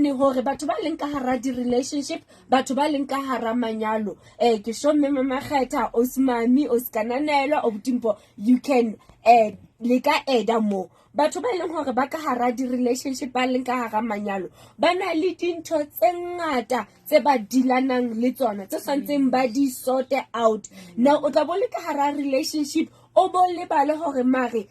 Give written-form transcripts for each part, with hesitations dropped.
bone hore batho ba leng ka hara di relationship batho ba leng ka hara manyalo ke sho mme Makgetha Osmami Oskananelwa Obutimpo you can le ka eda mo batho ba leng hore ba ka hara di relationship ba leng ka hara manyalo ba na le dintho tse ngata tse ba dilanang le tsona tse santseng ba di sort out now o tla bo le ka hara relationship o bo le bale hore mare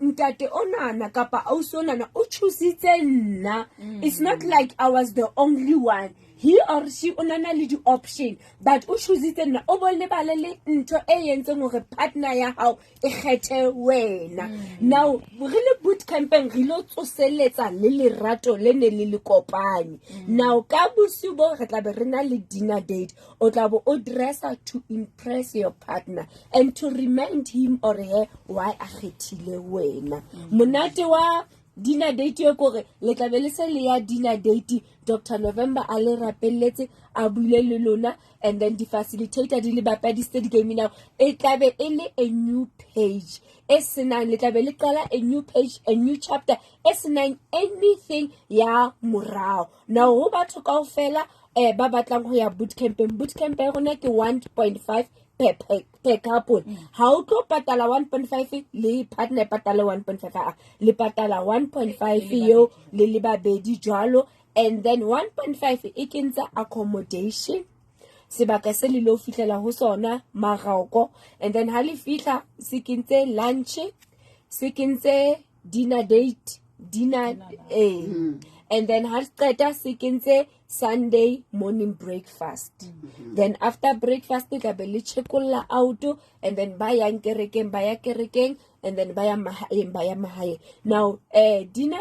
ntate onana kapa ausi onana o choositse nna it's not like I was the only one he or she onana le di option but o choositse nna o bo le bale le ntho yentseng hore partner ya hao e kgethe wena now re le boot camping re lo tsoseletsa le lerato le ne le kopanye now ka bosibo re tla be re na le dinner date o tla bo o dresser to impress your partner and to remind him or her why a khethile wena monate wa dinner date yo kore le tla be le se le ya dinner date Dr. November a le rapelletse a bule le lona and then the facilitator di le bapadiste di game now e tla be e le a new page S9 le tla be le qala a new page a new chapter S9 anything ya morao now ho batho kaofela ba batlang ho ya boot camp rona ke 1.5 per couple ha o tlo patala 1.5 le partner patala 1.5 le patala 1.5 yo le babedi jwalo and then 1.5 e kentsa accommodation sebaka se le lo fihlela ho sona marauko and then ha le fihla se kentse lunch se kentse dinner date dinner and then ha qeta se kentse Sunday morning breakfast then after breakfast tla be le chekolla out and then ba ya kerekeng and then ba ya mahae now dinner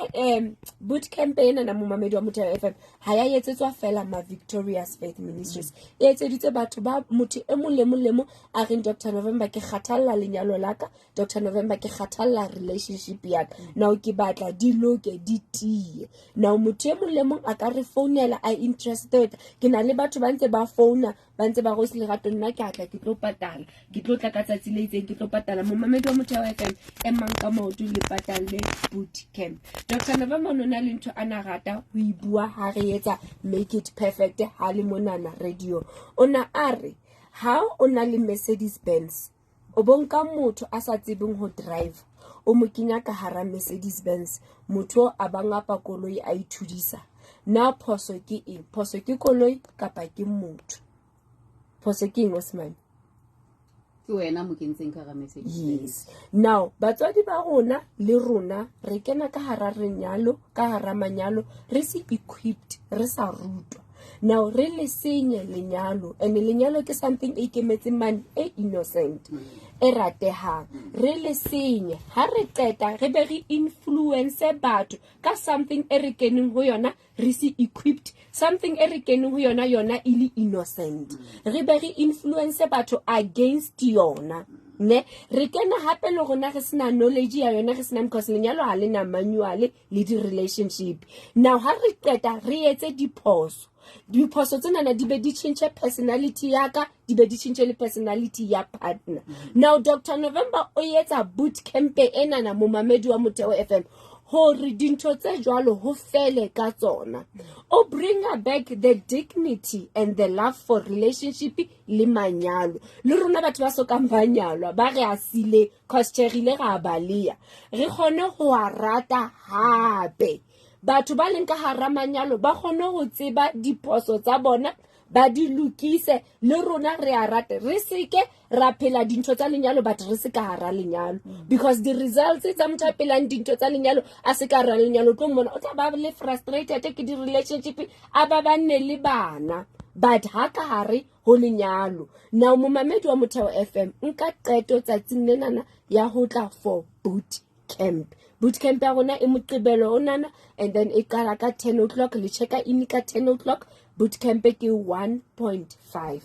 boot campaign na mo mamedi wa Motheo FM ha ya etsetswa fela ma Victorious Faith Ministries e etseditse batho ba motho e molemo a reng Dr. November ke khathalla lenyalo laka Dr. November ke khathalla relationship ya now ke batla di loke di tie now motho e molemo a ka re founela I interested ke na le batho ba ntse ba phone ba ntse ba go se lerato nna ke atla ke tlo patala ke tlo tla ka tsatsi le itseng ke tlo patala mo mamedi wa Motheo FM emang ka maoto le patale boot camp Dr. November no na le ntho ana rata ho ibua ha re etsa make it perfect ha le monana radio ona are ha o na le Mercedes Benz o bonka motho a sa tsebeng ho drive o mo kinya ka hara Mercedes Benz motho a bangapa koloi a ithudisa na phoso ke eng phoso ke koloi kapa ke motho phoso ke eng Osman wena mo kentseng ka ga message yes now batswadi ba rona le rona re kena ka hara renyalo ka hara manyalo re se equipped re sa rutwa now re le senye lenyalo and lenyalo ke something e kemetseng man e innocent e ratehang re le senye ha re qeta re be re influence batho ka something e re keneng ho yona re se equipped something e re keneng ho yona ili innocent re be re influence batho against yona ne re kena hape le rona re sena knowledge ya yona re sena because lenyalo ha le na manual le di relationship now ha re qeta re etse diphoso tsena na di be di change personality yaka di be di change le personality ya partner now Dr. November o yetsa boot camp ena na mo mamedi wa Motheo FM hore dintho tse jwalo ho fele ka tsona o bring back the dignity and the love for relationship le manyalo le rona batho ba so ka manyalo ba re asile cause cherile ga balea re khone ho arata hape batho ba leng ka hara manyalo ba khone ho tseba diphoso tsa bona ba di lokise le rona re a rate re seke ra phela dintho tsa lenyalo but re se ka hara lenyalo because the results tsa motho a phelang dintho tsa lenyalo a se ka hara lenyalo tlo mona o tla ba le frustrated ke di relationship a ba nne le bana but ha ka hare ho lenyalo now mo mamedi wa Motheo FM nka qeto tsatsing lenana ya ho tla for boot camp ya rona e moqebelo onana and then e qala ka 10 o'clock le checka in ka 10 o'clock boot camp ke 1.5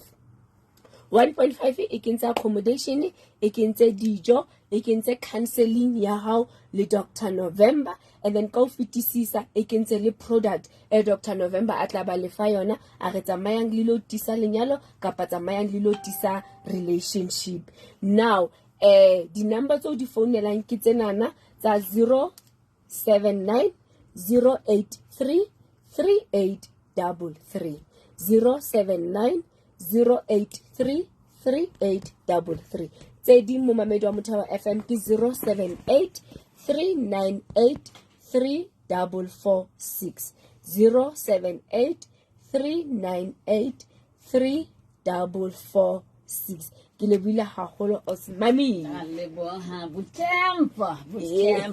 e kentse accommodation e kentse dijo e kentse counseling ya hao le Dr. November and then ka fitisisa e kentse le product Dr. November a tla ba le fa yona a re tsamayang le lo tisa lenyalo kapa tsamayang le lo tisa relationship now di number tso di phonelang ke tsenana tsa 079 083 3833 079 083 3833. Tse di mo mamedi wa Motheo FM ke 078 398 3446 078 398 3446. Ke lebile haholo Osmami. A leboha botempo re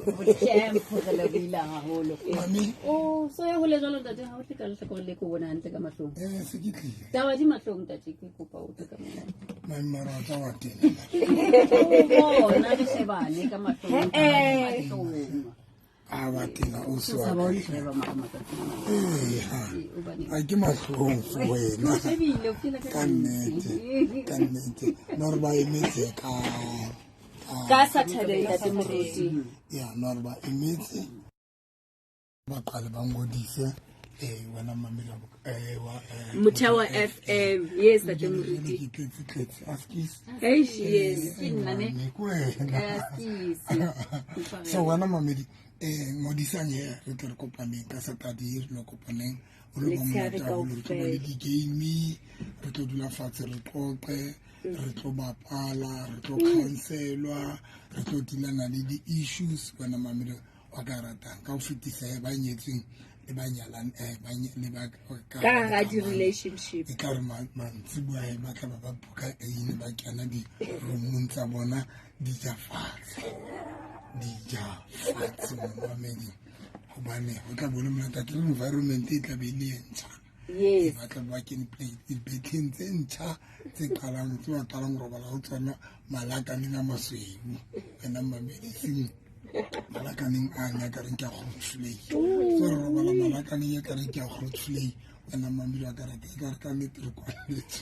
lebile haholo. Mami. Oh, so ya ho le jalo ntate ha o tle ka le hloko le ko bona hantle ka mahlong. Se ke tlile. Taba di mahlong ntate ke kopa o tle ka mona. Mami marata wa tena. Oh, na le shebane ka mahlong. A wa tena o se wa. Sa ba o sheba mama ka tsena. Ha ke mahlong wena. Shebile o kile Ka nnete. Norba emetse Ka Saturday ka Moruti. Ya norba emetse. Ba qale ba ngodise wena mamela wa Motheo FM. Yes, Tate Moruti. Hey, yes. So wena mamedi ngodisang here re tlo kopaneng ka Saturday re lo kopaneng o lo ba le di-game re tlo dula fatshe re tloqe re tlo bapala re tlo counselwa re tlo dilana le di-issues wena mamedi wa ka ratang ka o fetisa ba nyetseng le ba nyalang le ba ka ga di-relationship e ka re mantsibua ba tla ba buka ene ba kena di-roomong tsa bona di ja fatshe mamedi gobane go tla bone monata ke environment e tla be le e ntšha ba tla ba kene dibetleng tse ntšha tse ba qalang robala go tsona malakaneng a masweu wena mamedi seng malakaneng a nyakareng ke a grootflay so re robala malakaneng e kareng ke a grootflay wena mamedi wa karata e kare ka nnete re kwaletse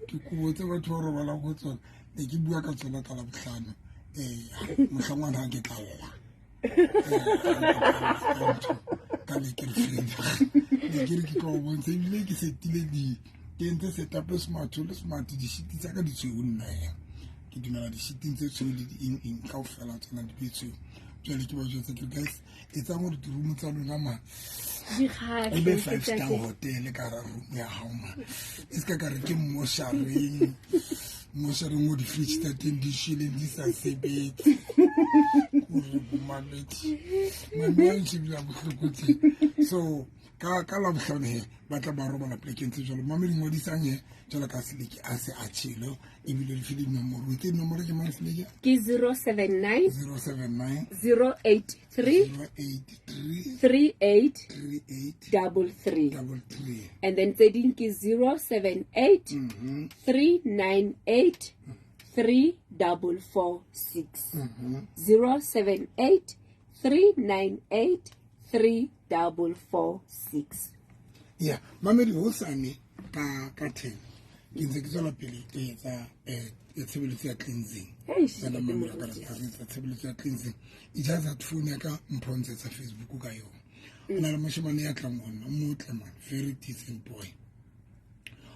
ke kubotse batho ba robala go tsona ne ke bua ka tsona ka labotlhano mohlangwana ha ke tlalla ka le ke re ke ka o bontsha ebile ke setile ke entse setup smart di-shiti tsa ka di tshweu nna ke dumela di-shiting tse tshweu le di-ing ka o fela tsona di betshweu jale ke ba jwetsa ke guys e tsang gore di-room tsa lona ma e be 5-star hotel ka ra room ya hao ma e se ka re ke moshareng o di-fridge tsa teng di shile di sa sebetse gore bomamedi mami a nshebile a botlhokotse so ka labotlhano he ba tla ba robala plekeng tse jalo mame di ngodisang he jalo ka seleke a se a tshelo ebile di file dinomoro tse dinomoro ke mang seleke ke 079 083 3833 and then tse ding ke 078 398 3446 078 398 3446. Yeah, mamedi hosane ka 10 ke ntse ke tswela pele ke etsa tshebeletso ya cleansing kana mamedi ka etsa tshebeletso ya cleansing e jaza phone ya ka mphontshetsa Facebook ka yona ona le moshimane ya tlang ona motle man very decent boy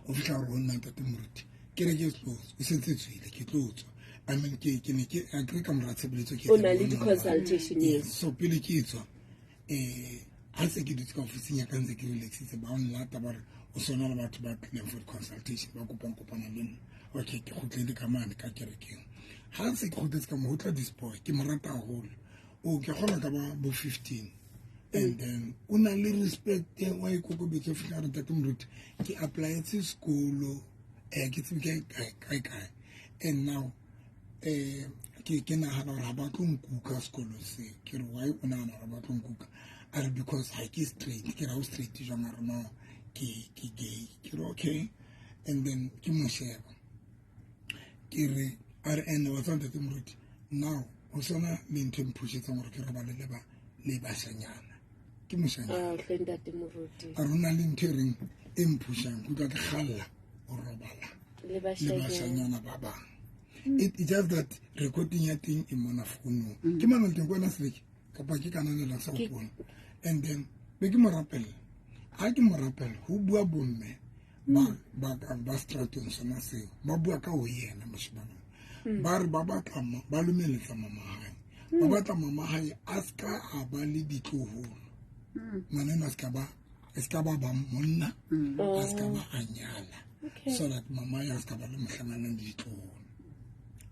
o fitla go nna Tate Moruti ke re ke tlo o sentse tswile ke tlotswa I mean ke ne ke agree ka mora tshebeletso ke ona le di-consultation so pele ke tswa ha se ke dutse ka ofising ya ka ntse ke relaxitse ba nlata ba re o sona le batho ba tlileng for consultation ba kopana le nna okay ke gotlele ka mane ka kerekeng ha se ke gotletse ka mo hotla this boy ke mo rata haholo o ke gona ka ba bo 15 and then o na le respect wa ikokobetse fika re Tate Moruti ke applyetse sekolo ke tsebe kae and now ke nagana gore ga ba tlo nkuka sekolo se ke re why o nagana gore ba tlo nkuka are because ha ke straight ke ra o straight jwang a re no ke gay ke re okay and then ke mo sheba ke re are and wa tsanta Tate Moruti now o sona le ntho mphushetsa gore ke re ba le bashanyana ke moshanyana Tate Moruti a rona le ntho reng e mphusang go tla ke galla o robala le bashanyana ba bang it's just that recording ya teng e mona founong ke mang teng bona seleke kapa ke kana le la sa phone and then be ke morapel ha ke morapel ho bua bomme ba stratong sona seo ba bua ka ho yena moshibana ba re ba batla ba lumeletsa mama hae ba batla mama hae a ska a ba le ditloholo ngwana a ska ba monna a ska ba a nyala so that mama ya ska ba le mohlangana le ditlono.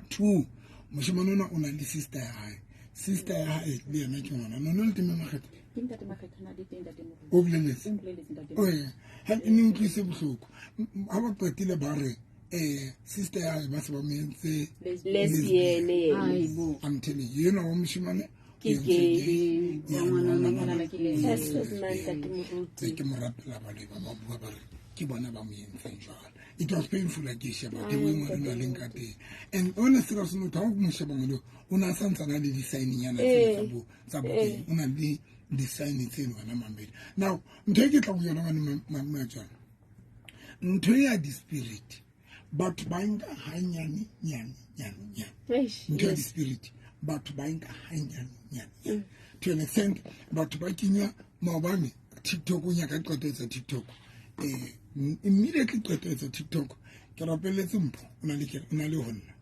2 moshimane ona o na le sister ya hae le yena ke ngwana no le teme makgetho o boleletse ha ne utlwise bohloko ha ba qetile ba re sister ya hae ba se ba mentse lesbian I'm telling you know moshimane ke morapela ba le ba bua ba re ke bona ba mo entseng jwalo. It was painful like you sheba ke weng wa rena leng ka teng and honestly ra seno tha mo sheba ngolo o na santsana le design yana tsa bo o na le design tseno wana mamedi. Now ntho e ke tla go yona ngane tswana ntho ya di spirit but ba nka hanyane nyane ntho ya di spirit but ba nka hanyane to an extent but ba kinya maobane TikTok o nyaka qetetsa TikTok immediately qetetsa TikTok ke rapeletse mpho o na le honna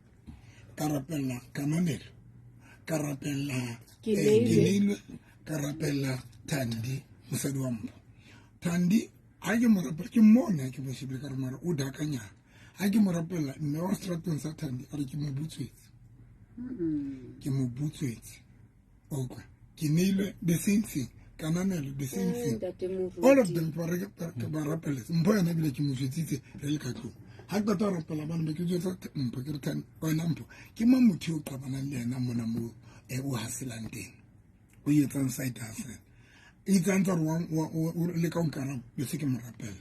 ka rapella kananelo ka rapella Kinile ka rapella Thandi mosadi wa mpho Thandi ha ke mo rapella ke mona ke boshibile ka mara o dakanya ha ke mo rapella mme wa stratong sa Thandi a re ke mo butswetse okay Kinile the same thing kananelo the same thing all of them ba rapela mpho yana bile ke mo jwetsitse re le ka tlo ha ka tla rapela bana be ke jwetsa mpho ke re than ona mpho ke mamotho o qabana le yena mona mo o hasilang teng o yetsang side hustle e tsantsa o le ka nkana be se ke mo rapela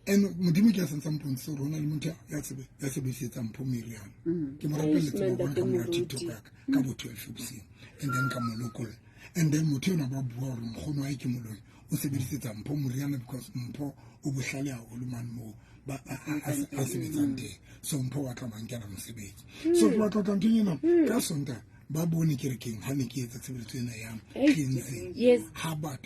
and modimo ke sentse mpho se rona le motho ya sebesetsa mpho meriana ke mo rapela tsebo ka mo TikTok ka bo 12 bosigo and then ka mo local and then motho ona ba bua gore mkgono wa ke moloi o sebedisetsa mpho moriana because mpho o bohlale haholo man mo ba a sebetsang teng so mpho wa tla mankela mosebetsi so ba tla ntonyena ka sonta ba bone ke re keng ha ne ke etsa tshebetso ena ya cleansing yes ha but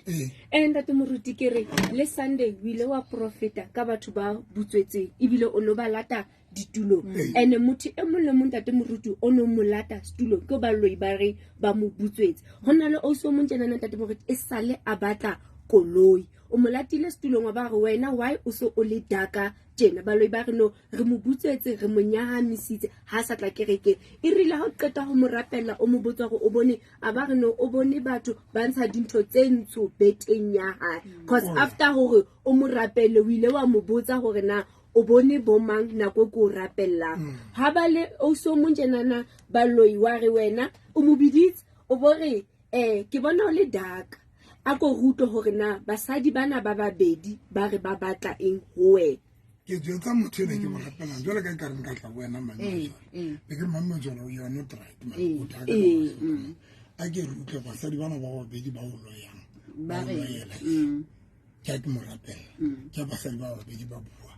and that moruti ke re le Sunday o ile wa profeta ka batho ba butswetseng ebile o no ba lata ditulo and motho e mong le mong tate moruti o no molata stulo ke ba loi ba re ba mo butswetse hona le o so mong tjena tate moruti e sale a batla koloi o molatile stulong wa ba re wena why o so o le daka tjena ba loi ba re no re mo butswetse re mo nyahamisitse ha sa tla kereke e rile ha o qeta ho mo rapella o mo botsa gore o bone a ba re no o bone batho ba ntsha dintho tse ntsho beteng ya hae cause after hore o mo rapelle o ile wa mo botsa gore na o bone bomang nako go rapella ha ba le o so mong tjena ba loi wa re wena o mo biditse o bore ke bona o le daka a go ruto hore na basadi bana ba babedi ba re ba batla eng ho wena ke jwetsa motho ne ke mo rapela jwale ka ka re nka tla wena mama be ke mama jwale you are not right man o daga a ke rutle basadi bana ba babedi ba o loyang ba loyela ke mo rapela ke basadi ba babedi ba bua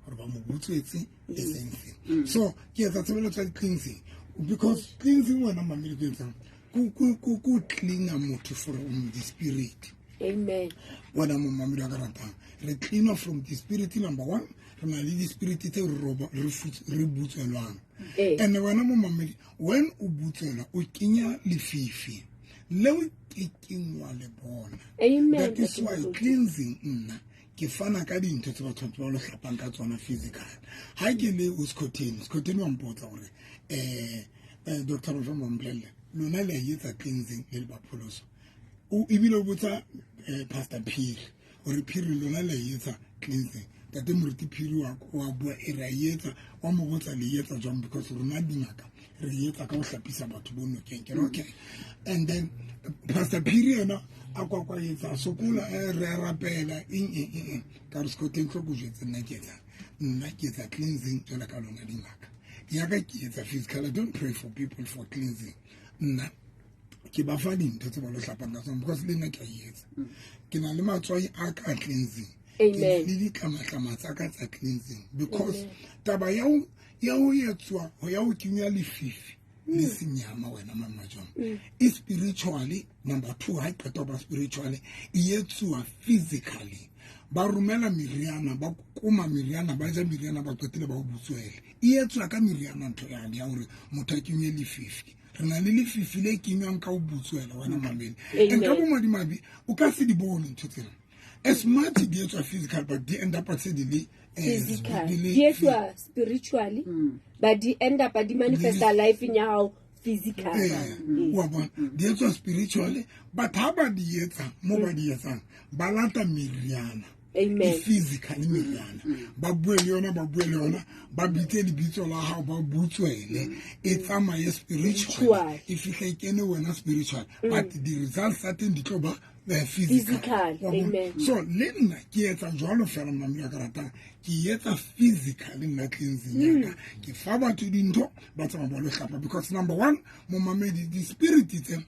gore ba mo butswetse the same thing so ke etsa tsebelo tsa cleansing because cleansing wena mamele ke etsa ku cleana motho from the spirit amen wena mo mamele ka ratang re clean from the spirit number 1 re na le di spirit tse re butswelwang and wena mo mamele when o butswela o kenya lefifi leo ke kengwa le bona that is why cleansing nna ke fana ka dintho tse batho ba lo hlapang ka tsona physical ha ke le o skoteni wa mpotsa gore Dr. Rofo Mplele lona le yetsa cleansing le bapholoso o ibile o botsa Pastor Phiri gore Phiri lona le yetsa cleansing tate moruti Phiri wa bua e ra yetsa wa mo botsa le yetsa jwang because rona dingaka re yetsa ka o hlapisa batho bono ke okay and then Pastor Phiri yena a kwa yetsa sokola re rapela ka re skoteng tlo go jetsa nna ke etsa cleansing jona ka lona dingaka ya ka ke etsa physical. I don't pray for people for cleansing nna ke ba fa dintho tse ba lo hlapang ka tsona because le nna ke a etsa ke na le matswai a ka cleansing le di tlamatlama tsa ka tsa cleansing because taba ya o etswa ho ya o kinya lefifi le senyama wena mama jong is spiritually number 2 ha qeta ba spiritually e etswa physically ba rumela miriana ba kuma miriana ba ja miriana ba qetile ba o butswele e etswa ka miriana ntho ya hore motho a kinye lefifi re na le lefifi le kenywang ka o butswela wena mamele and ka bomadimabe o ka se di bone ntho tsena as much di etswa physical but di end up at di le physical di etswa spiritually but di end up di manifesta life in ya hao physical wa bona di etswa spiritually but ha ba di etsa mo ba di etsang ba lata meriana amen physical meriana ba bue le yona ba bitse lebitso la hao ba butswele e tsamaye spiritual if you can wena spiritual but the results certain di tlo ba physical amen so le nna ke etsa jwalo fela mamela ka ratang ke etsa physical nna cleansing yaka ke fa batho dintho ba tsama ba lo hlapa because number 1 mo mamedi di spirit tse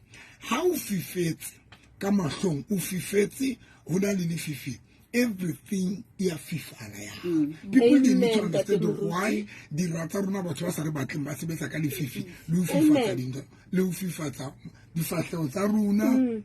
ha o fifetse ka mahlong o fifetse ho na le fifi everything ia fifala ya people need to understand why di rata rona batho ba sa re batleng ba sebetsa ka le fifi le o fifatsa dinto le o fifatsa di fahleo tsa rona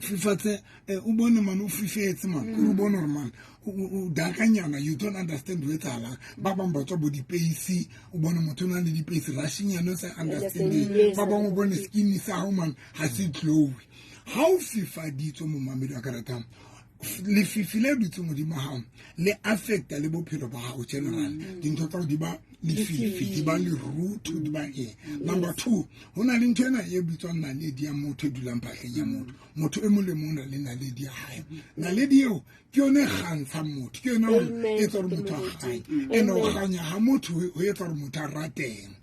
fifatse o bone man o fifetse man o bone hore man o dakanyana you don't understand what's ala ba bang ba tswa bo di pace o bone motho na le di pace rashinyana sa understand ba bang o bone skin sa ho man ha se glow how fifa ditso mo mamedi a karata le fifile ditso mo di mahang le affecta le bophelo ba hao general dintho tsa di ba le fifi di ba le root di ba number 2 hona le ntena e bitswang na le di ya motho dulang phahleng ya motho e mo le mona le na le di ya hae na le di eo ke yone gantsha motho ke yone e tsore motho a gae e no ganya ha motho ho etsa re motho a rateng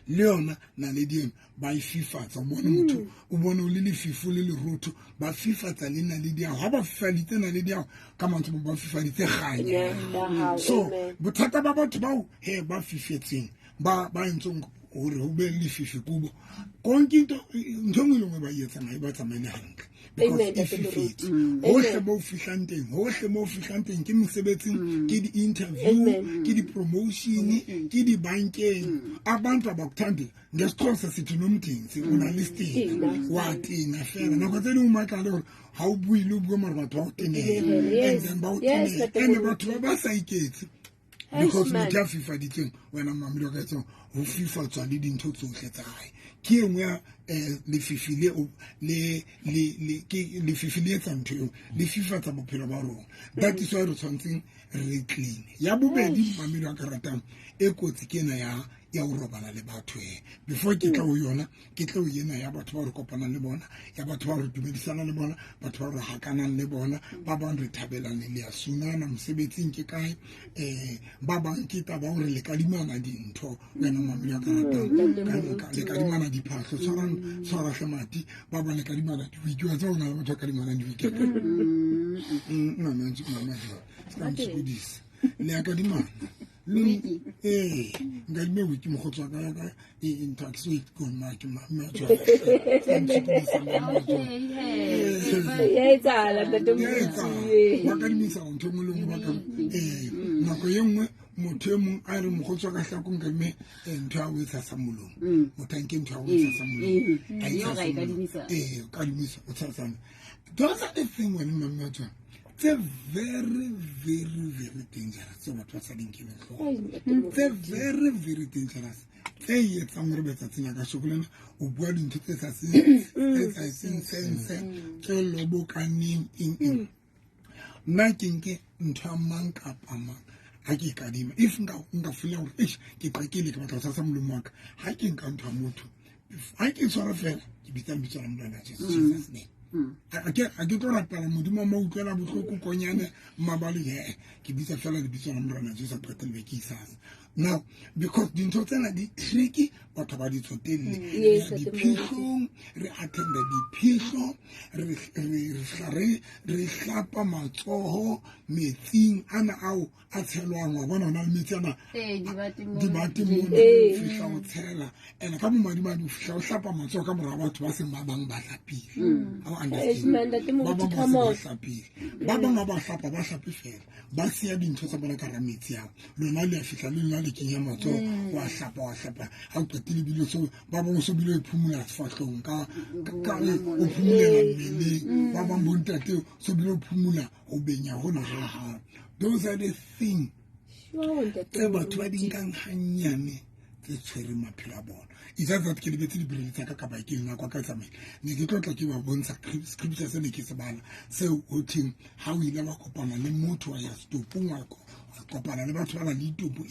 leona na le di ba ififatsa o bone motho o bone o le lefifu le leroto ba fifatsa le na le di ha ba fifaditse na le di ka mantse ba fifaditse ganya so bothata ba batho bao he ba fifetseng ba ntsong hore ho be le fifi kubo konkinto ntongwe le ba yetsa mai ba tsamane hantle because if you fit hohle mo fihlanteng ke mosebetsing ke di interview ke di promotion ke di bankeng abantu abakuthande ngesixhosa sithi nomdinsi una listing watina fela nako tse ding umakala hore ha o buile o bua mara batho ba o tenela and then ba o tenela and batho ba sa iketse because motho a fifaditseng wena mamelo ka etsong ho fifatswa le dintho tsohle tsa hae ke engwe ya le fifile le fifile tsa ntho eo le fifatsa bophelo ba rona that is why re tshwantseng re clean ya bobedi mamelo a ka ratang e kotsi ke ena ya o robala le batho before ke tla o yona ke tla o yena ya batho ba re kopanang le bona ya batho ba re dumedisana le bona batho ba re hakanang le bona ba bang re thabelang le ya sunana mosebetsing ke kae ba bang ke taba hore le kadimana dintho wena mamelo a ka ratang ka le kadimana diphahlo tshwara hlemati ba bang le kadimana diwikwa tsa ona le batho kadimana diwikwa le akadimana ngadime wiki mokgotswa ka in tax week go match match wakadimisa ntho mo leng ba ka nako ye nngwe motho e mong a re mokgotswa ka hlakong ka mme ntho a o etsa sa molong mothanke ntho a o etsa sa molong kadimisa o tsatsana those are the thing when mamma it's very, very, very dangerous. So what was I thinking? It's very, very dangerous. Say it, some Roberts at Sinaga Chocolate, or boiled into this as I think, kill Lobo can name in Nighting into a monk up a monk. Haki Kadima, if not feel fish, keep a killing about some lumak, hiking come to a motor. If I can sort of fail, you become Jesus' name. I get rapala modimo mo utlwela botlhoko konyane mabali ke bitsa fela di bitsa mrana Jesus pretend be kisas now because dintho tsena di tricky batho ba di tsotelle di phishong re attend di phisho re hlapa matsoho metsing ana ao a tshelwang wa bona ona le metsi ana di bati mo fihla o tshela ene ka mo madima di fihla o hlapa matsoho ka mora batho ba se mabang ba hlapile ba bang ba hlapa ba hlapi fela ba sia dintho tsa bona ka rametsi ao lona le a fihla le lona le kenya matsoho wa hlapa ha o qetile bile so ba bang so bile phumula sefahlong ka o phumulela mmele ba bang bontate so bile phumula o benya hona ha those are the things batho ba di nkang hanyane tse tshwereng maphelo a bona it's just that ke lebetse dibrele tsa ka baekeng na kwa ka tsamaile ne ke tlotla ke ba bontsha scripture se ne ke se bala seo ho thing ha o ile wa kopana le motho wa ya stopong wa kopana le batho ba ba le itopo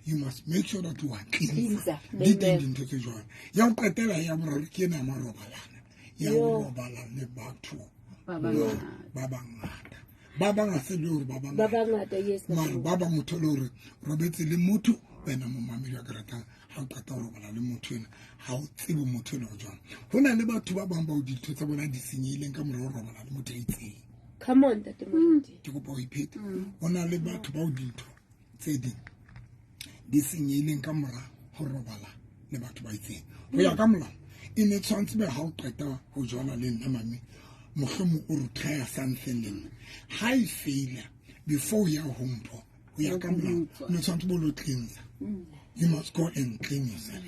you must make sure that you are clean di teng dintho tse jwalo ya o qetela ya boraro ke ena marobalana ya o robala le batho ba bangata ba bangata le hore ba bangata yes ba ba motho le hore robetse le motho wena mo mamedi wa karata ha o qeta ho robala le motho ena ha o tsebe motho le ho jwang hona le batho ba bang ba o ditho tsa bona di senyileng ka morao robala le motho a itseng. Come on, Tate Moruti. Ke kopa o iphete hona le batho ba o ditho tse di senyileng ka morao ho robala le batho ba itseng ho ya ka molao ine tshwantse be ha o qeta ho jwana le nna mami mohlomong o retire something le nna ha e failure before ya hompo ho ya ka molao ne tshwantse bo lo cleanse. You must go and clean yourself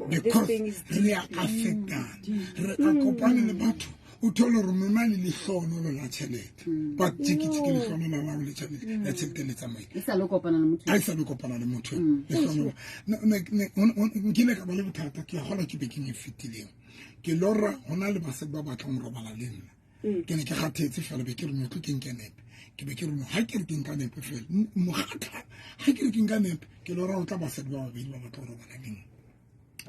because re a affectana re a kopana le batho o thole hore momane le hlono la tšhelete but tšhikitšhiki le hlono la gago le tšhelete le tsamaile e sa le kopana le motho le hlono nkile ka ba le bothata ke gola ke bekeng e fetileng ke lora gona le basadi ba batlang go robala le nna ke ne ke kgathetse fela be ke re motho ke nkenepe ke be ke re ha ke re ke nka nepe fela mogata ha ke re ke nka nepe ke lora o tla basadi ba babedi ba batla go robala le nna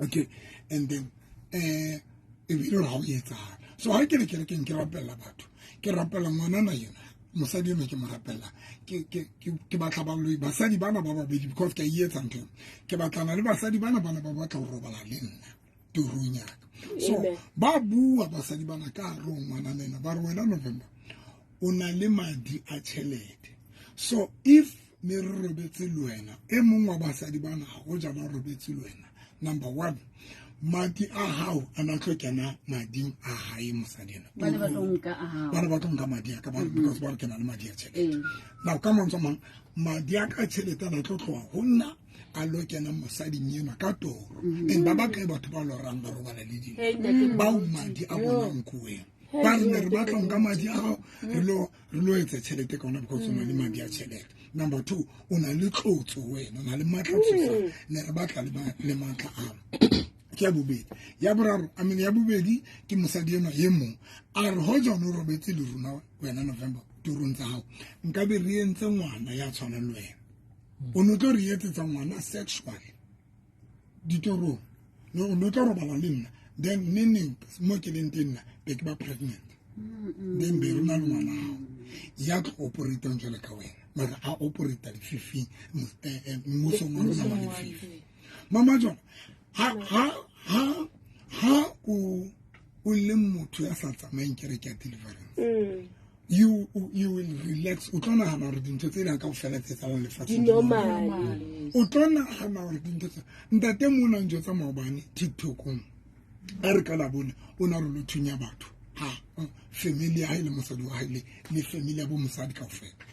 okay and then e bile ga o etsagala so ha ke re ke rapella batho ke rapella ngwanana yena mosadi eno ke mo rapella ke batla ba loi basadi bana ba babedi because ke a etsa ntho ke batlana le basadi bana ba batla go robala le nna turunyaka so ba bua basadi bana ka ro ngwanana ena ba re wena November o na le madi a tšhelete so if ne re robetse le wena e mongwe wa basadi bana go ja ba robetse le wena number 1 madi a hao ana tlo kena mading a hae mosadena bana ba tlo nka madi a ka ba because ba kena le madi a tšhelete now ka montsho mang madi a ka tšhelete ana tlo tloa go nna a lo kena mosading ena ka toro and ba kae batho ba lorang ba robala le dilo ba o madi a bonang ko wena ba re re batla nka madi a hao re lo etsa tšhelete ka ona because o na le madi a tšhelete number 2 o na le tlotso wena o na le matla tsosa ne re batla le matla a ke ya bobedi ya boraro ya bobedi ke mosadi ena ye mong a re ho jona o robetse le runa wena November turong tsa hao nka be re entse ngwana ya tshwanang le wena o no tlo re etsetsa ngwana sexual ditorong no no tlo robala le nna then neng mo ke leng teng nna be ke ba pregnant then be runa le ngwana hao ya tlo operate jwale ka wena mara a operate le fifi mmuso wa rona wa fifi mama jona ha o le motho ya sa tsamayeng ke re ke deliverance you will relax o tlo nagana gore dintho tse ding ka go fela tse tsalang lefatsheng o tlo nagana gore dintho tse ntate mo nang jo tsa maobane tiktokong a re ka labone o na re lo thunya batho family ya hae le mosadi wa hae le family ya bo mosadi ka ofela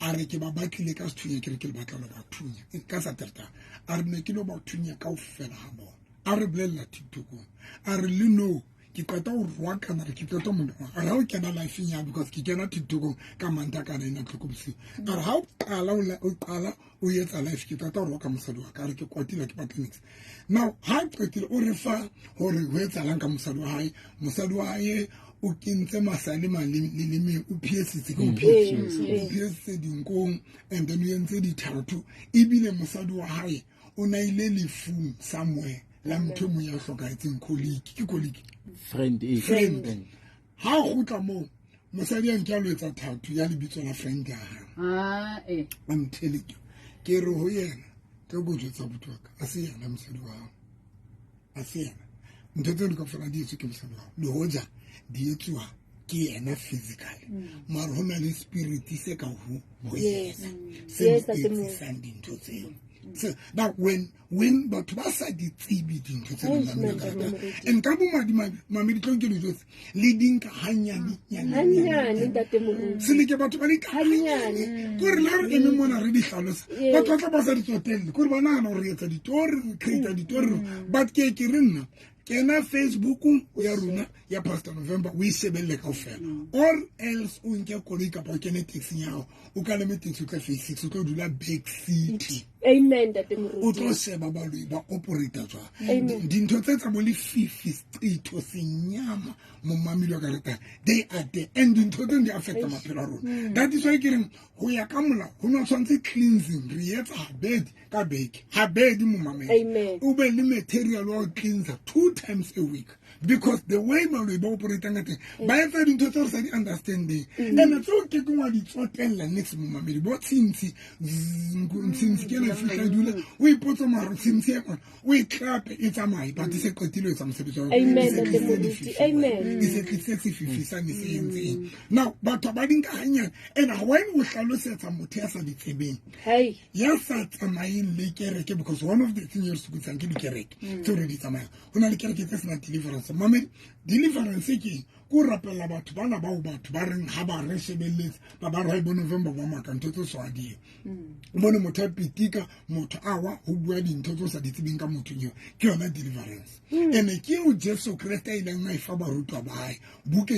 a re ke ba batlile ka sethunya ke re ke le batla lo ba thunya ka saterta a re ne ke lo ba thunya ka ofela ha bona a re bolela tiktokong a re le no ke qeta o rwa kana re ke qeta mo a re ha o kena life nya because ke kena tiktokong ka manta ka na ina tlhokobisi a re ha o qala o etsa life ke qeta o rwa ka mosadi wa ka re ke kwatile ke batla nix now ha qetile o re fa hore ho etsa lang ka mosadi wa hae o kentse masale maleme o phiesitse go phiesitse dinkong and then o entse dithathu ebile mosadi wa hae o na ile lefung somewhere la motho mo ya hlokaetseng colleague friend ha go tla mo mosadi a nkalo etsa thathu ya lebitso la friend ya ha I'm telling you ke re ho yena ke go jotsa botoka a se yana mosadi wa hao a se yana ntho tse di ka fela di etse ke mosadi wa hao le hoja di etswa ke yena physically mara ho na le spirit se ka ho yena se standing to them. So that when batho ba sa di tsibi dintho tse di nang le and ka bo madi tlo ke le le dinka hanyane Tate Moruti se le ke batho ba le ka hanyane go re la re eme mona re di hlalosa batho tla ba sa di tsotelle go re bana na re etsa ditori re create ditori but ke re nna kena Facebook ya runa ya Pastor November we sebelle ka ofela or else o nke koloi ka pa kene taxi yao o ka le taxi ka face o tlo dula back seat Amen, Ntate o tlo Moruti. sheba baloi ba operator jwa Amen. dintho tse tsa mo le fifi street o senyama mo mamilo ka reta they are there and dintho tse di affecta maphelo a rona that is why ke reng go ya ka mola go no tshwantse cleansing re etsa habedi ka beke habedi mo mamelo Amen. o be le material wa cleanser 2 times a week because the way baloi ba operate nga teng ba etsa dintho tse re sa di understanding and tso ke ngwa di tsotella next mo mamelo bo tshintsi ke na fihla dula o ipotsa mara tshintsi e kona o e clap e tsamaye but se qetile e tsa mosebetsi wa Amen, Ntate Moruti. Amen. e se tlise se fifisa ne se entseng now batho ba dinka hanyane and when o hlalosetsa motho ya sa di tsebeng Hey. ya sa tsamayeng le kereke because one of the things you're supposed to di kereke tse re di tsamaya ho na le kereke tse sena deliverance mame deliverance ke ko rapella batho bana ba reng ha ba re shebelletse ba re bo November ba makantho tse swadi o bone motho a pitika motho awa ho bua dintho tse sa di tsebeng ka motho yo ke yona deliverance ene ke o Jesu Christ a ileng a ifa barutwa ba hae buke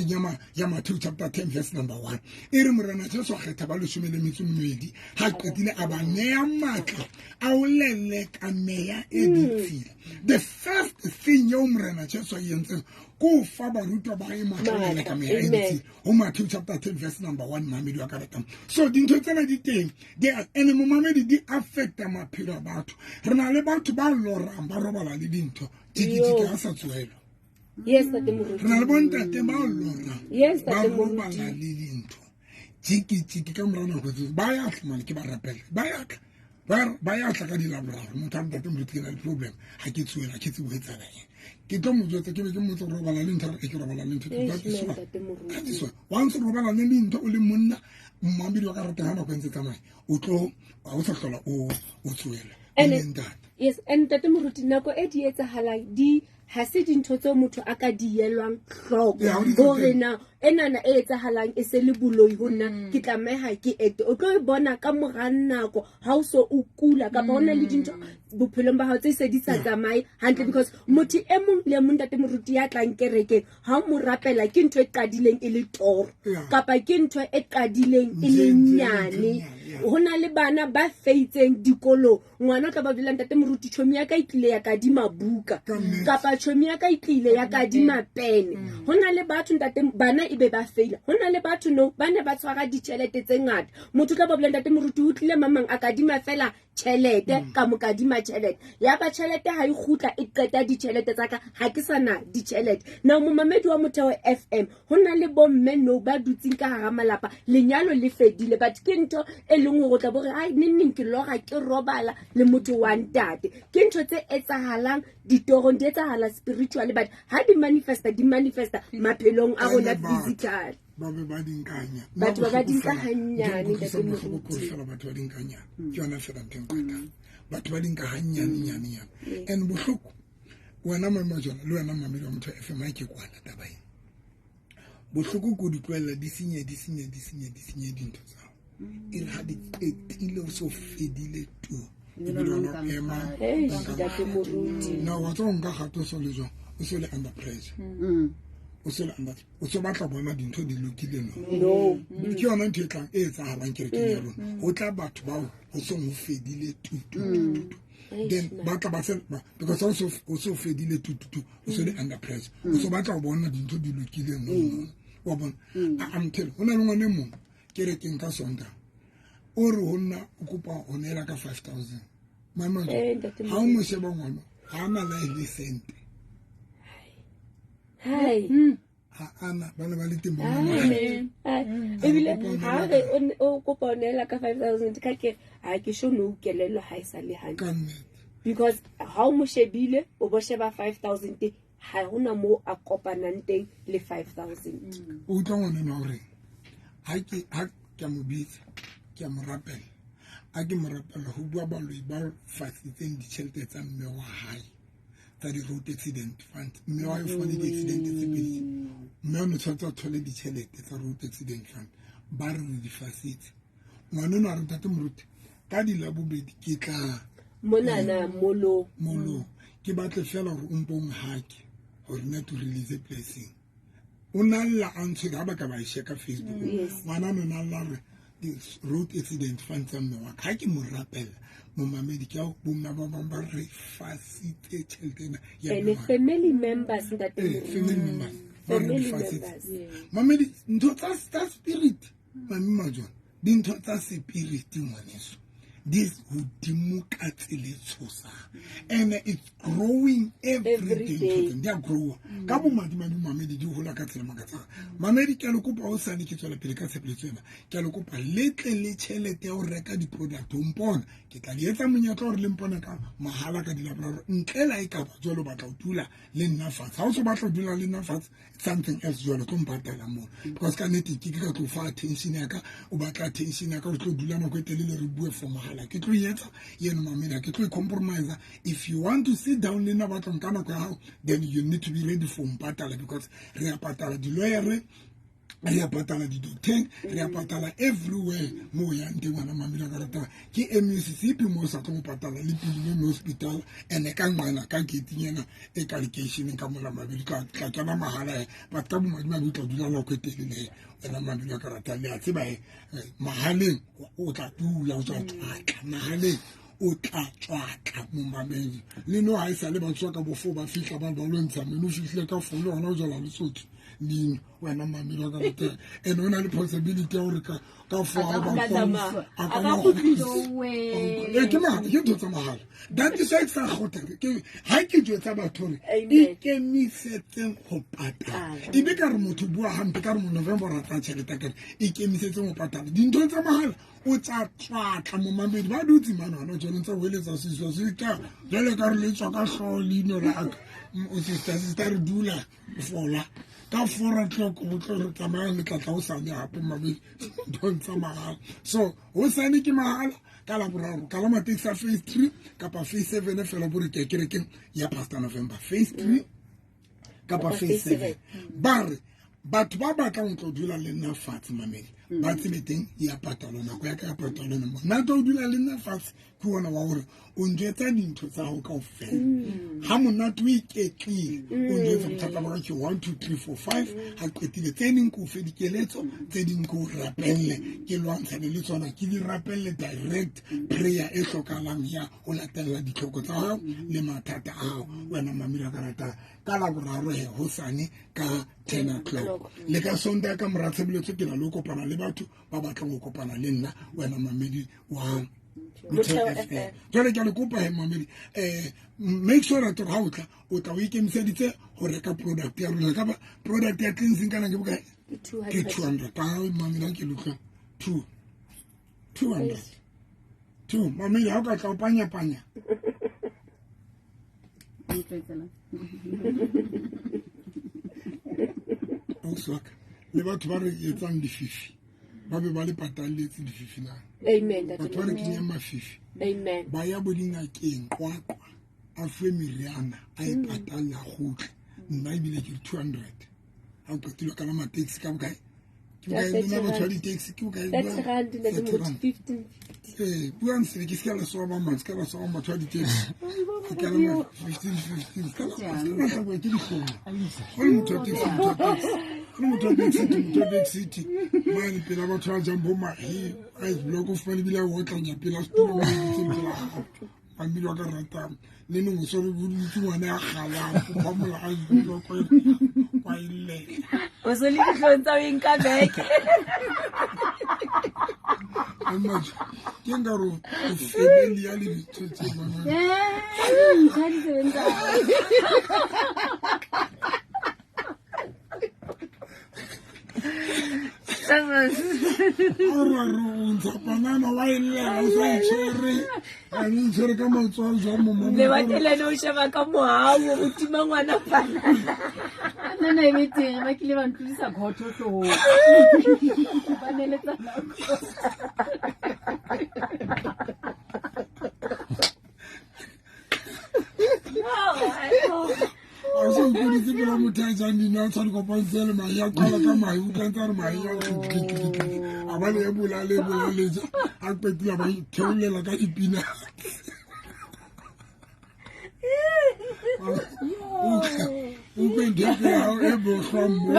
ya Matthew chapter 10 verse number 1 e re morena Jesu a kgetha ba 12 ha qetile a ba nea matla a o lele ka meya e ditsila the first thing yo morena Jesu a yentseng ko fa barutwa ba hae matla a lele ka meya e ditsila ho Matthew chapter 10 verse number 1 mamedi wa karata so dintho tsena di teng they are enemy mamedi di affecta maphelo a batho re na le batho ba lorang ba robala le dintho tiki a sa tsuelo Yes, Ntate Moruti. re na le bontate ba lorang Yes, ba Ntate robala Moruti. le dintho tiki ka morana go tse ba ya tlhama ke ba rapela ba ya tla ka di laboraro motho a ntate Moruti ke na le problem ha ke tsuela ke tse boetsa la ke tlo mo jotsa ke be ke motho robala le ntho ke robala le ntho Yes, that Ntate Moruti. is why once robala le ntho o le monna mmambidi wa ka rata hana go ntse tsamaya o tlo a o sa hlola o tsuela And yes, and Ntate Moruti nako e di etsahalang di ha se dintho tse motho a ka di yelwang hloko hore na enana e etsahalang e se le boloi ho nna ke tlameha ke ete o tlo e bona ka mora nako ha o so o kula ka bona le dintho bophelong ba hao tse se di sa tsamaye hantle because motho e mong le mong Ntate Moruti ya tlang kerekeng ha mo rapela ke ntho e qadileng e le toro kapa ke ntho e qadileng e le nyane hona le bana ba feitseng dikolo ngwana tla ba dula Ntate Moruti chomi ya ka itlile ya ka di mabuka kapa chomi ya ka itlile ya ka di mapene hona le batho Ntate bana e be ba feila hona le batho no bana ba tshwara ditjhelete tse ngata motho tla ba dula Ntate Moruti o tlile mamang a ka di mafela tjhelete ka mo ka di ma tjhelete ya ba tjhelete ha e khutla e qeta ditjhelete tsa ka ha ke sana ditjhelete na mo mamedi wa motheo FM hona le bomme no ba dutsing ka hara malapa lenyalo le fedile but ke ntho e leng go tla bore ai neng ke loga ke robala le motho wa ntate ke ntho tse etsahalang ditorong di etsahala spiritually but ha di manifesta maphelong a rona physical ba be ba dinkanya batho ba dinka hanyane Ntate Moruti batho ba dinkanya ke yona fela nteng kwata batho ba dinka hanyane nyane and bohloko wena mamajona le wena mamedi wa motho FM ha ke kwana tabaeng bohloko ko di tloela di senye dintho tsa e re ha di etile o so fedile tu Ntate Moruti na wa tsong ka gato so le jwa o so le under pressure o so batla bona dintho di lokile no ke yona ntho e tlang e etsahalang kerekeng ya rona o tla batho bao o so mo fedile tutu then batla ba selba because o so fedile tutu o so le under pressure o so batla bona dintho di lokile wa bona I'm telling ona le ngwane mo kerekeng ka sonda o re honna o kopa o nela ka 5,000 mama ha o mo sheba ngwana ha na la ile sente hai ha ana ba le teng ebile ha re o kopanela ka 5,000 ka ke ha ke sho no kelelo ha isa le hantle because ha o mo shebile o bo sheba 5,000 ha hona mo a kopanang teng le 5,000 o tla ngwana na hore ha ke mo bitsa ke mo rapela a ke mo rapela ho bua baloi ba fasitseng ditjhelete tsa mme wa hae tsa di road accident fund mme wa e fone di accident tse pedi mme o tshwantse a thole ditjhelete tsa road accident fund ba re di fasitse ngwana no a re Ntate Moruti ka di la bobedi ke tla monana molo ke batle fela hore o mpong hake hore na to release blessing o na la antse ga ba ka ba share ka Facebook ngwana no na la re this road accident fund mme wa ka ke mo rapela momamedi ke o bona ba bang ba re fasite tšhelete and family members that family members family members mamedi ntho tsa spirit mami majona dintho tsa spirit ngwaneso this hodimo ka tsele tshosa and it's growing every day they are growing ka bo madimadi mamedi di hola ka tsela makatsa mamedi ke le kopa o sane ke tswela pele ka tshepeletsena ke le kopa letle le tšhelete o reka di product o mpona ke tla di etsa monyetla gore le mpona ka mahala ka dilaboraro ntle la e ka ba jwalo batla o dula le nna fatshe ha o se batla o dula le nna fatshe something else jwalo tlo mpatala mo because ka nete ke ka tlo fa attention ya ka o batla attention ya ka o tlo dula nako e telele re bue for mahala ke tlo yetsa yena mamedi ke tlo compromise if you want to sit down le nna batla nka nako ya hao then you need to be ready for mpatala because re a patala di lawyer re a patala di doctor re a patala everywhere mo ya nteng ngwana mamedi ka rata ke Mississippi mo sa tlo patala le pele mo hospital ene ka ngwana ka getinyana e ka location ka mola mamedi ka kana mahala but ka bo madimadi tla dula la go telele ena mamedi ka rata le a tseba mahaleng o tla dula o tla tla mahaleng o tla tswaka mo mamedi le no ha isa le ba tswaka bofo ba fihla ba lo ntsha meno fihle ka folo ona o jala le sotho ni wena mamedi ka rata ene ona le possibility ya hore ka fo ba ke totsa mahala that is why sa khota ke ha ke tsa batho re ke misetseng go patala e be ka re motho bua hampe ka re mo November ra tsa tšhelete ka e ke misetseng go patala dintho tsa mahala o tsa tswaka mo mamedi ba dutse manwana jone tsa weletsa siswa se ka jale ka re le tswa ka hlolino la ka o sister re dula fola ka 4 o'clock go tlo re tsamaya le tla o sane hape mamedi don't tsa mahala so o sane ke mahala ka la boraro ka la matexa phase 3 kapa phase 7 fela bore ke kerekeng ya Pastor November phase 3 kapa phase 7 bare batho ba batla go tlo dula le nna fatshe mamedi ba tseleteng ya patalo nako ya ka ya patalo mo na tlo dula le nna fatshe ke bona wa gore o njwetsa dintho tsa go kaofela ha monate o iketlile o njwetsa bothata ba ke 1 2 3 4 5 ha qetile tse ding ko fe dikeletso tse ding ko rapelle ke lwantshane le tsona ke di rapelle direct prayer e hlokalang ya o latella ditlhoko tsa hao le mathata a hao wena mamedi ka rata ka la boraro he hosane ka 10 o'clock le ka sonda ka moratshebeletso ke na le kopana le batho ba batla go kopana le nna wena mamedi wa jwale ke le kopa he mamedi make sure that ha o tla o tla o ikemiseditse go reka product ya rona ka product ya cleansing kana ke bokae ke 200 ka mamedi ke lukla 200 mamedi ha o ka tla o panya o swaka le batho ba re etsang dififi ba be ba le patalletse dififi na amen batho ba re kenya mafifi amen ba ya bodingakeng kwakwa a fe meriana a e patalla gotle nna ebile ke 200 ha o qetile ka ma taxi ka bokae ke bokae nna batho ba di-taxi ke bokae 15 buang se ke ska la so ba man ska la so ba twa di taxi ke la 15 ska la so ke di phone o motho taxi mane pela batho ba jambo ma he a block of file bila o tla nya pela stolo wa mamedi wa ka rata le no so re butse ngwana ya gala go ba mola a go kwa ile o so le ditlhontsha o eng ka beke much kengaro family ya le ditshotse mama Kadi sebentar. banana wa ile o sa tshwere a ni tshwere ka matswalo jwa mo mo le batela no sheba ka mohao o tima ngwana banana Nana e bete ba kile ba ntlisa khotho tlo ba neletsa nako a se go di tsela mo tsa ndi na tsa go pantsela ma ya kala ka mai u tantsa ma ya a ba le bolale a petila ba theolela ka dipina o be ndeke ya e bo hlomo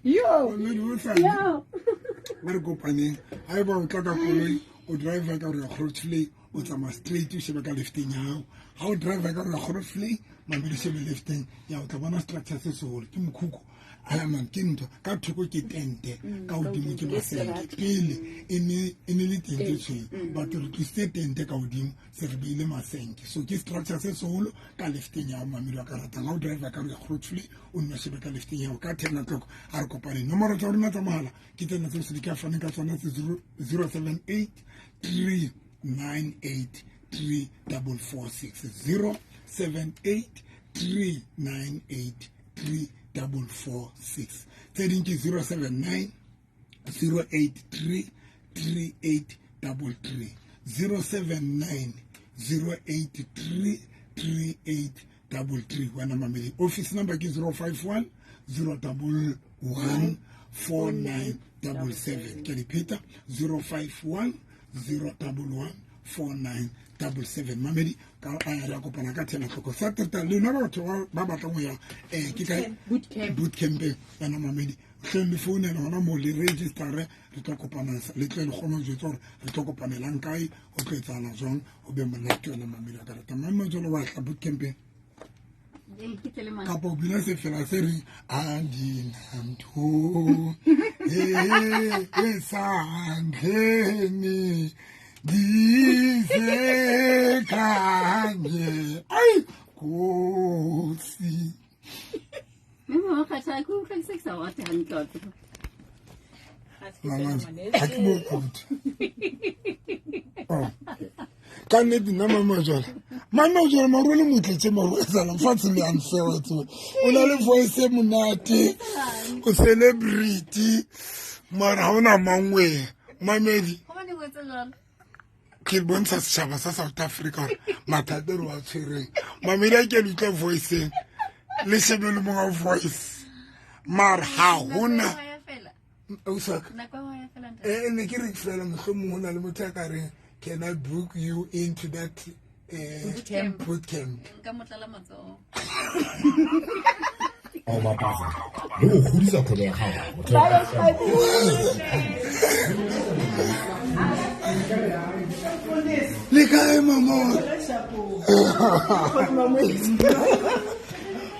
Yo. ba re kopaneng ga e ba o tla ka koloi o driver ka gore ya grotflay o tsamaya straight o shebe ka lefteng ya gago ga o driver ka gore ya grotflay mamedi shebe lefteng ya o tla bona structure se segolo ke mokhukhu alaman ke ntho ka thoko ke tente ka godimo ke masenke pele e ne le tente tshweu but re tlisitse tente ka godimo se re beile masenke so ke structure se segolo ka lefteng ya mamedi wa ka ratang ga o driver ka gore ya grotflay o nna shebe ka lefteng ya go ka 10 o'clock a re kopaneng nomoro tsa rona tsa mogala ke tsena tse se di ka faneng ka tsona se 078 398 3446 078 398 3446 tse ding ke 079 083 3833 079 083 3833 wena mamedi office number ke 051 011 4977 ke repeat 051 011 4977 mamedi ka a ya kopana ka 10 o'clock sa tata le na batho ba batla go ya ke ka boot camp yana mamedi hleng phone na hona mo le register re tla kopana le tle le kgono je tsore re tla kopanelang kae o tla tsana jong o be monate yana mamedi ka rata mamma jolo wa tla boot camp kapo bila se fela se re andinamtho esangeni dize kanye ay kosi Mama khatha ku flexa wa tanto. mama ha ke mo kutu oh ka ne di na mama jwale mo role motletse mo re tsala mfatse le anse wa tso o na le voice e monate o celebrity mara ha ona mangwe mamedi ke bontsha setšhaba sa South Africa mathata re wa tshwereng mamedi a ke lutla voice le shebe le monga voice mara ha hona o saka ne ke re fela mohlomong hona le motho a ka reng can I book you into that boot camp o bapatsa le go godisa kgwebo ya gago le kae mama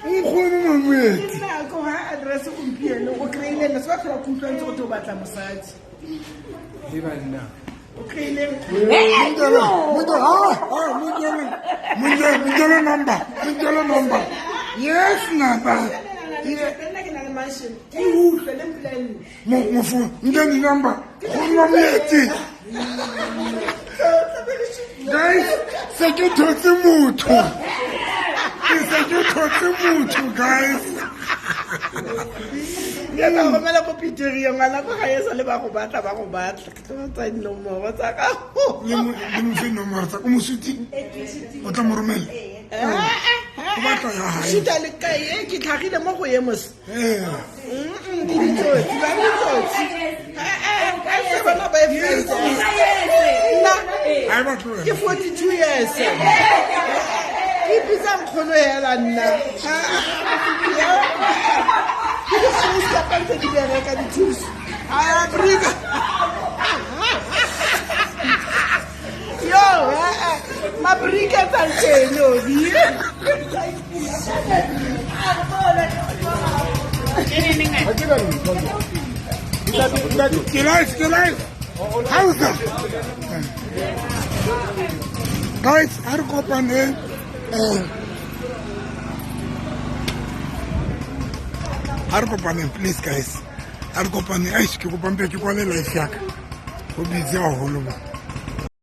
nkgono mamedi ko ha address gompieno go kreile le se ba tloga kutlwantse go tlo batla mosadi le banna o kreile Mundele number. Yes, number. nna ke na le mansion ke utlwe le mpolenne Mofu, ndeni number. Mamedi. Guys, se ke thotse motho. Guys. ke tla go mela ko piteria ngwana ko ga yesa le ba go batla ke tlo tsa dinomoro tsa gago Le mo fe nomoro tsa o mosuti. O tla mo romela. O batla ya hae. shita le kae ke tlhagile mo go ye mos ke ditsotsi ba ditsotsi ka se bona ba e fetsa nna Ai batlo. ke 42 years ke pitsa nkgono hela nna ke di shoes ka pantse di bereka di tools briga yo ma briga tsa tsheno di Ke live. How's that? Guys, har kopane please guys. Har kopane ai ke kopampe ke kwale live yaka. Go busy haholo.